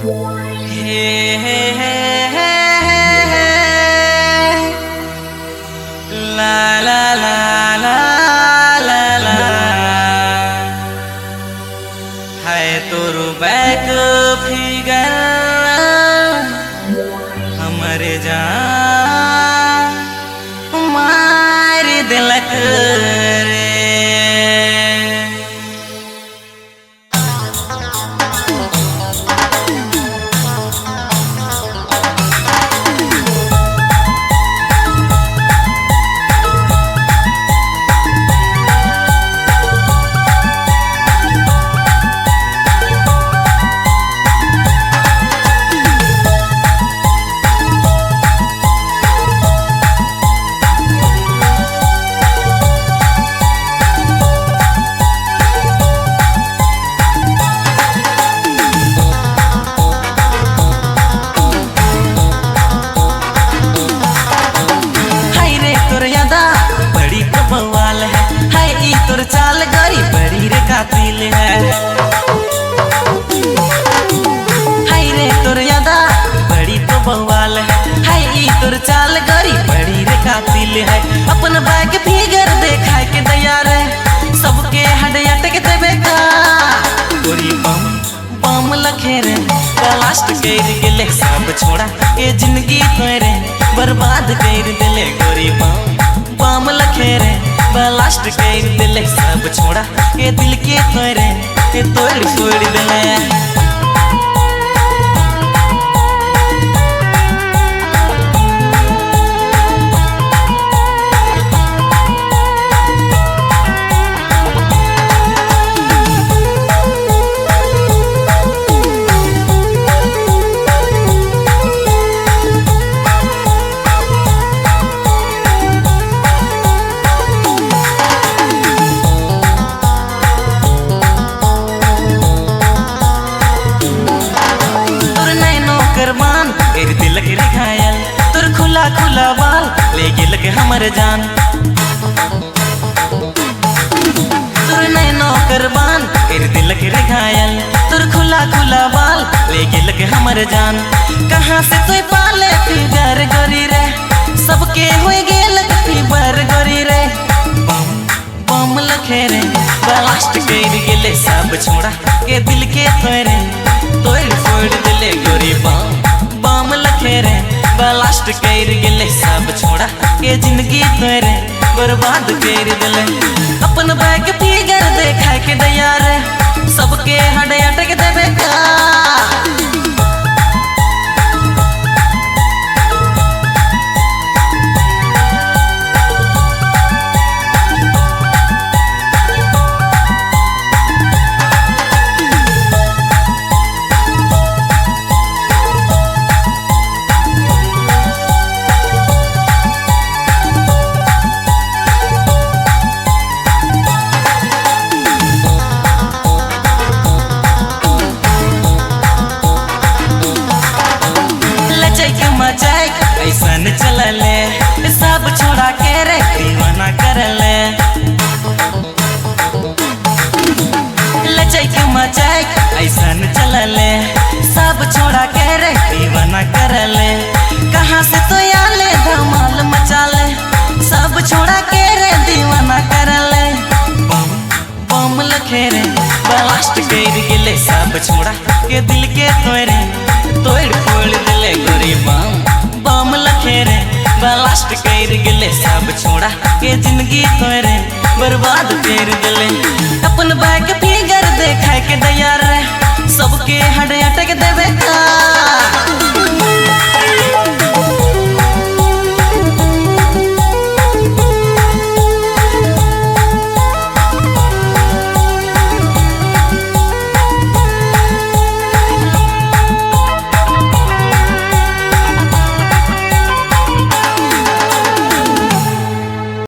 हे हे हे हे ला ला ला ला ला ला है तोर बैक फिगर हमरे जान मार दिलक रे। बवाल है ई तोर चाल गरी बड़ी रे कातिल है रे तोर यादा बड़ी तो बवाल है ई तोर चाल गरी बड़ी रे कातिल है। अपन बैग फिगर देखा के दया रे सबके हड अटक देबे का गोरी बम बम लखे रे ब्लास्ट कर गेले सब छोड़ा के जिंदगी तोरे बर्बाद कर देले गोरी बम लखे रे ब्लास्ट कर दिले सब छोड़ा के दिल के तोरे के तोड़ फोड़ दिले। तेरे दिल के घायल तुर खुला खुला बाल ले गेल के हमर जान तुर नैनो करबान तेरे दिल के घायल तुर खुला खुला बाल ले गेल के हमर जान। कहाँ से तोय पाले फिगर गोरी रे सबके होय गेल फिगर गोरी रे बम बम लखे रे ब्लास्ट कर गेले सब छोड़ा के दिल के तोरे तोड़ फोड़ दिले गोरी बम लखे रे ब्लास्ट कर गेले सब छोड़ा के जिंदगी तोरे बर्बाद कर दिले। अपन बैग फिगर देखा के दया रे सबके हड अटक देबे का ऐसन चलले सब छोड़ा के रे दीवाना करले लचैक मचैक ऐसन चलले सब छोड़ा के रे दीवाना करले। कहाँ से तो आले धमाल मचाले सब छोड़ा के रे दीवाना करले बम बम लखे रे ब्लास्ट कर गेले सब छोड़ा के दिल के तोरे तोड़ फोड़ दिले गोरी बम लखे रे ब्लास्ट कर गेले सब छोड़ा के जिंदगी तोरे बर्बाद कर दिले। अपन बैग फिगर देखा के दया रे सबके हड अटक देबे का